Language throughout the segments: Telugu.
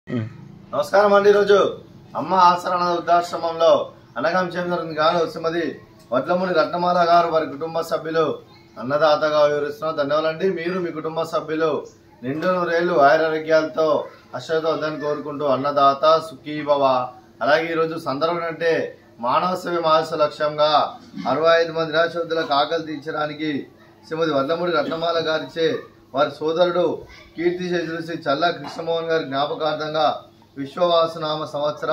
నమస్కారం అండి. ఈరోజు అమ్మ ఆసరణ వృద్ధాశ్రమంలో అన్నగం చేయడం గాను శ్రీమతి వడ్లమూడి రత్నమాల గారు వారి కుటుంబ సభ్యులు అన్నదాతగా వివరిస్తున్నారు. ధన్యవాదాలండి. మీరు మీ కుటుంబ సభ్యులు నిండు నూరేళ్లు ఆయురారోగ్యాలతో అశ్వతోద్దని కోరుకుంటూ అన్నదాత సుఖీభవ. అలాగే ఈరోజు సందర్భం అంటే మానవ సేవ మహాస లక్ష్యంగా 65 మంది నిరాశ్రతులకు ఆకలి తీర్చడానికి శ్రీమతి వడ్లమూడి రత్నమాల గారిచే వారి సోదరుడు కీర్తి శ్రీ చల్లా కృష్ణమోహన్ గారి జ్ఞాపకార్థంగా విశ్వవాసనామ సంవత్సర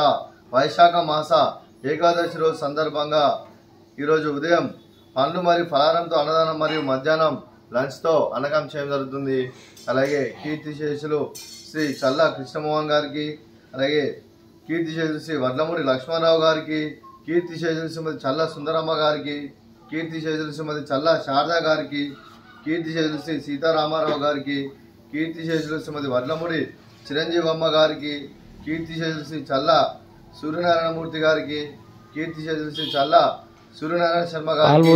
వైశాఖ మాస ఏకాదశి రోజు సందర్భంగా ఈరోజు ఉదయం పండ్లు మరియు ఫలారంతో అన్నదానం మరియు మధ్యాహ్నం లంచ్తో అన్నగం చేయడం జరుగుతుంది. అలాగే కీర్తిశేషులు శ్రీ చల్లా కృష్ణమోహన్ గారికి, అలాగే కీర్తిశేషులు శ్రీ వడ్లమూడి లక్ష్మణరావు గారికి, కీర్తిశేషులు శ్రీమతి చల్లా సుందరమ్మ గారికి, కీర్తిశేషులు శ్రీమతి చల్లా శారదా గారికి, కీర్తిశేషులు శ్రీ సీతారామారావు గారికి, కీర్తిశేషులు శ్రీమతి వడ్లమూడి చిరంజీవమ్మ గారికి, కీర్తిశేషులు శ్రీ చల్లా సూర్యనారాయణమూర్తి గారికి, కీర్తిశేషులు శ్రీ చల్లా సూర్యనారాయణ శర్మ గారికి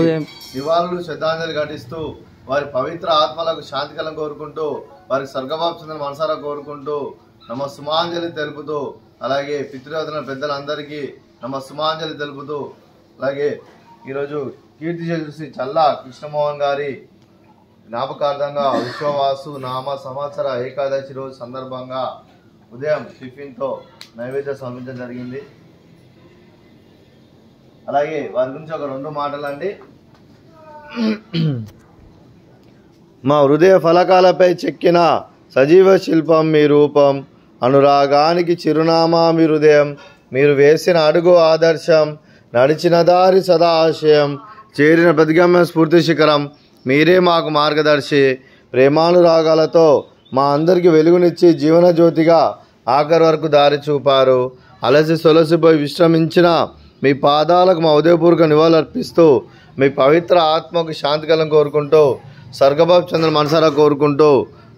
నివాళులు శ్రద్ధాంజలి ఘటిస్తూ వారి పవిత్ర ఆత్మలకు శాంతికలం కోరుకుంటూ వారికి స్వర్గవాప్సిందని మనసారా కోరుకుంటూ నమస్సుమాంజలి తెలుపుతూ, అలాగే పితృదేవతల పెద్దలందరికీ నమస్సుమాంజలి తెలుపుతూ, అలాగే ఈరోజు కీర్తిశేషులు శ్రీ చల్లా కృష్ణమోహన్ గారి జ్ఞాపకార్థంగా విశ్వవాసు నామ సంవత్సర ఏకాదశి రోజు సందర్భంగా ఉదయం టిఫిన్తో నైవేద్యం సమర్పించడం జరిగింది. అలాగే వారి గురించి ఒక 2 మాటలండి. మా హృదయ ఫలకాలపై చెక్కిన సజీవ శిల్పం మీ రూపం, అనురాగానికి చిరునామా మీ హృదయం, మీరు వేసిన అడుగు ఆదర్శం, నడిచిన దారి సదా ఆశయం, చేరిన ప్రతిగమ్య స్ఫూర్తి శిఖరం, మీరే మాకు మార్గదర్శి. ప్రేమానురాగాలతో మా అందరికీ వెలుగునిచ్చి జీవన జ్యోతిగా ఆఖరి వరకు దారి చూపారు. అలసి సొలసిపోయి విశ్రమించిన మీ పాదాలకు మా ఉదయపూర్వక నివాళులర్పిస్తూ మీ పవిత్ర ఆత్మకు శాంతికలం కోరుకుంటూ స్వర్గబాబు చంద్ర మనసారా కోరుకుంటూ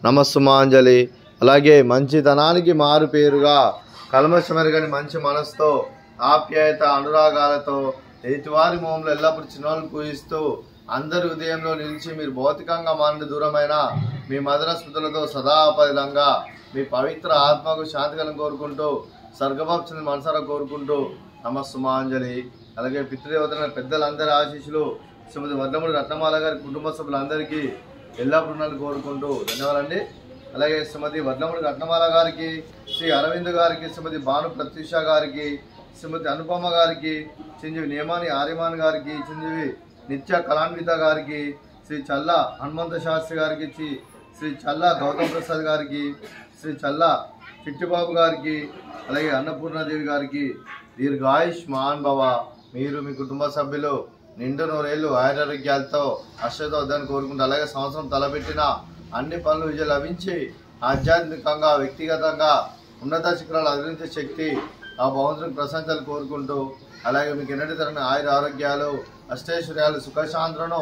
నమస్సుమాంజలి. అలాగే మంచితనానికి మారు పేరుగా కల్మషమెరగని మంచి మనసుతో ఆప్యాయత అనురాగాలతో ఎదుటివారి మోహంలో ఎల్లప్పుడూ చిన్నవాళ్ళు పూజిస్తూ అందరి ఉదయంలో నిలిచి మీరు భౌతికంగా మానని దూరమైన మీ మధుర స్మృతులతో సదాపదిలంగా మీ పవిత్ర ఆత్మకు శాంతికలం కోరుకుంటూ స్వర్గబాబు చంద్ర మనసారా కోరుకుంటూ నమస్సుమాంజలి. అలాగే పితృదేవతల పెద్దలందరి ఆశీస్సులు శ్రీమతి వడ్లమూడి రత్నమాల గారి కుటుంబ సభ్యులందరికీ ఎల్లప్పుడూ కోరుకుంటూ ధన్యవాదాలండి. అలాగే శ్రీమతి వడ్లమూడి రత్నమాల గారికి, శ్రీ అరవింద్ గారికి, శ్రీమతి భాను ప్రత్యూష గారికి, శ్రీమతి అనుపమ గారికి, చిరంజీవి నేమాని ఆర్యమాన్ గారికి, చిరంజీవి నిత్య కళాన్విత గారికి, శ్రీ చల్లా హనుమంత శాస్త్రి గారికి, శ్రీ చల్లా గౌతమ్ ప్రసాద్ గారికి, శ్రీ చల్లా చిట్టిబాబు గారికి, అలాగే అన్నపూర్ణాదేవి గారికి దీర్ఘాయుష్మాన్ భవ. మీరు మీ కుటుంబ సభ్యులు నిండు నూరేళ్లు ఆయురారోగ్యాలతో అశ్వతోద్దని కోరుకుంటూ, అలాగే సంవత్సరం తలపెట్టిన అన్ని పనులు విజయం లభించి ఆధ్యాత్మికంగా వ్యక్తిగతంగా ఉన్నత శిఖరాలు అధిరించే శక్తి ఆ భగవంతునికి ప్రశంసలు కోరుకుంటూ, అలాగే మీకు ఎన్నటి తరని ఆయుర ఆరోగ్యాలు అష్టైశ్వర్యాలు సుఖశాంతులను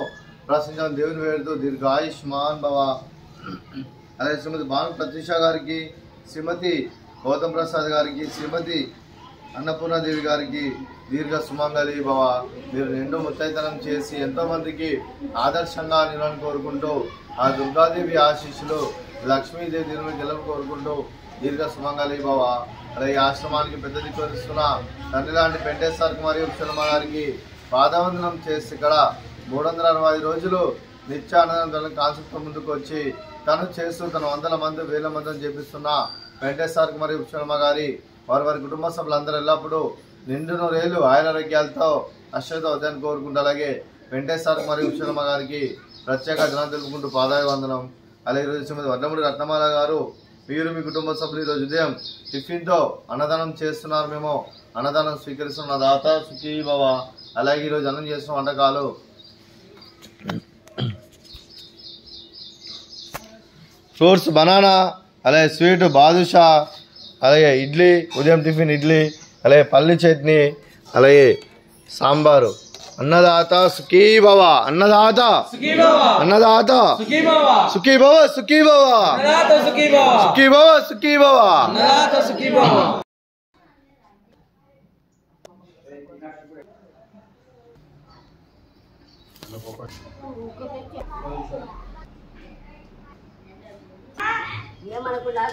ప్రశంసలు దేవుని వేడుతూ దీర్ఘాయుష్మాన్ భవ. అలాగే శ్రీమతి భాను ప్రత్యూష గారికి, శ్రీమతి గౌతమ్ ప్రసాద్ గారికి, శ్రీమతి అన్నపూర్ణాదేవి గారికి దీర్ఘ సుమంగళి భవ. మీరు నిండు ముత్తైతనం చేసి ఎంతోమందికి ఆదర్శంగా నిలవని కోరుకుంటూ ఆ దుర్గాదేవి ఆశీస్సులు లక్ష్మీదేవి దీని గెలుపు కోరుకుంటూ దీర్ఘ సుమంగళి భవ. అలాగే ఆశ్రమానికి పెద్ద దిక్కువరిస్తున్న తండ్రి లాంటి వెంకటేశ్వర మరియు ఉక్షణమ్మ గారికి పాదవందనం చేసి ఇక్కడ 365 రోజులు నిత్యానందం కాన్సెప్ట్ ముందుకు వచ్చి తను చేస్తూ తన 100 మంది 1000 మందిని చేపిస్తున్న వెంకటేశ్వర మరియు ఉక్షణమ్మ గారి వారి కుటుంబ సభ్యులందరూ ఎల్లప్పుడూ నిండు నూరేళ్లు ఆయురారోగ్యాలతో అశ్వతోద్దని కోరుకుంటూ, అలాగే వెంకటేశ్వర మరియు ఉక్షణమ్మ గారికి ప్రత్యేక దినం తెలుపుకుంటూ పాదాభివందనం. అలాగే ఈరోజు శ్రీమతి వడ్లమూడి రత్నమాల గారు మీరు మీ కుటుంబ సభ్యులు ఈరోజు ఉదయం టిఫిన్తో అన్నదానం చేస్తున్నారు. మేము అన్నదానం స్వీకరిస్తున్న దాత సుఖీభవ. అలాగే ఈరోజు అన్నం చేస్తున్న వంటకాలు ఫ్రూట్స్ బనానా, అలాగే స్వీట్ బాదుషా, అలాగే ఇడ్లీ, ఉదయం టిఫిన్ ఇడ్లీ, అలాగే పల్లి చట్నీ, అలాగే సాంబారు. అన్నదాత సుఖీభవ, అన్నదాత అన్నదాత సుఖీభవ సుఖీభవ సుఖీభవ సుఖీభవ. ఏమనుకున్నా